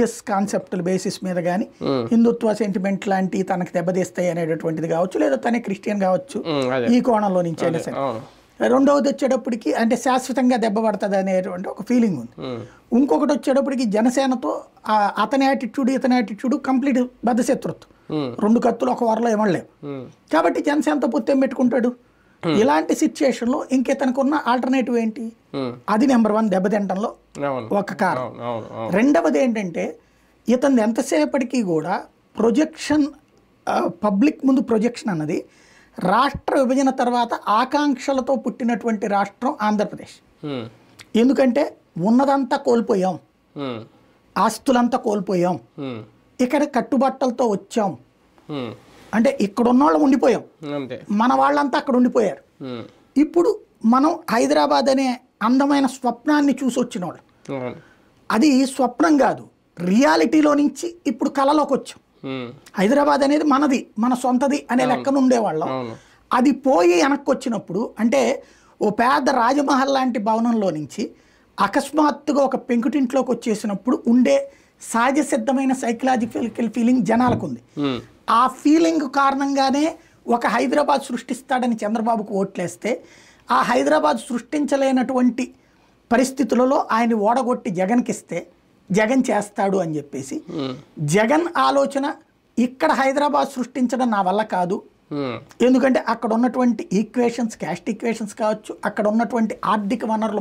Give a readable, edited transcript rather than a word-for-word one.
కాన్సెప్టుల basis మీద కానీ హిందుత్వ sentiment లాంటి తనకు దెబ్బతీస్తాయి అనేటటువంటిది కావచ్చు, లేదా తనే క్రిస్టియన్ కావచ్చు, ఈ కోణంలో నుంచి అయినా సరే. రెండవది వచ్చేటప్పటికి అంటే శాశ్వతంగా దెబ్బ పడుతుంది అనేటువంటి ఒక ఫీలింగ్ ఉంది. ఇంకొకటి వచ్చేటప్పటికి జనసేనతో అతని యాటిట్యూడ్ ఇతని యాటిట్యూడ్ కంప్లీట్ బద్ధశత్రుత్వం, రెండు కత్తులు ఒక వరలో ఇవ్వలేవు. కాబట్టి జనసేనతో పొత్తేం పెట్టుకుంటాడు. ఇలాంటి సిచ్యుయేషన్లో ఇంకెతనికి ఉన్న ఆల్టర్నేటివ్ ఏంటి? అది నెంబర్ 1 దెబ్బతింటంలో ఒక కారణం. రెండవది ఏంటంటే ఇతను ఎంతసేపటికి కూడా ప్రొజెక్షన్, పబ్లిక్ ముందు ప్రొజెక్షన్ అన్నది రాష్ట్ర విభజన తర్వాత ఆకాంక్షలతో పుట్టినటువంటి రాష్ట్రం ఆంధ్రప్రదేశ్. ఎందుకంటే ఉన్నదంతా కోల్పోయాం, ఆస్తులంతా కోల్పోయాం, ఇక్కడ కట్టుబట్టలతో వచ్చాం, అంటే ఇక్కడ ఉన్న వాళ్ళు ఉండిపోయాం, మన వాళ్ళంతా అక్కడ ఉండిపోయారు. ఇప్పుడు మనం హైదరాబాద్ అనే అందమైన స్వప్నాన్ని చూసి వచ్చిన వాళ్ళు, అది స్వప్నం కాదు రియాలిటీలో నుంచి ఇప్పుడు కళలోకి వచ్చాం. హైదరాబాద్ అనేది మనది, మన సొంతది అనే లెక్కన ఉండేవాళ్ళం. అది పోయి వెనక్కి వచ్చినప్పుడు అంటే ఓ పెద్ద రాజమహల్ లాంటి భవనంలో నుంచి అకస్మాత్తుగా ఒక పెంకుటింట్లోకి వచ్చేసినప్పుడు ఉండే సహజ సిద్ధమైన సైకలాజికల్ ఫీలింగ్ జనాలకు ఉంది. ఆ ఫీలింగ్ కారణంగానే ఒక హైదరాబాద్ సృష్టిస్తాడని చంద్రబాబుకు ఓట్లేస్తే ఆ హైదరాబాద్ సృష్టించలేనటువంటి పరిస్థితులలో ఆయన ఓడగొట్టి జగన్కి ఇస్తే జగన్ చేస్తాడు అని చెప్పేసి జగన్ ఆలోచన ఇక్కడ హైదరాబాద్ సృష్టించడం నా వల్ల కాదు. ఎందుకంటే అక్కడ ఉన్నటువంటి ఈక్వేషన్స్, క్యాస్ట్ ఈక్వేషన్స్ కావచ్చు, అక్కడ ఉన్నటువంటి ఆర్థిక వనరులు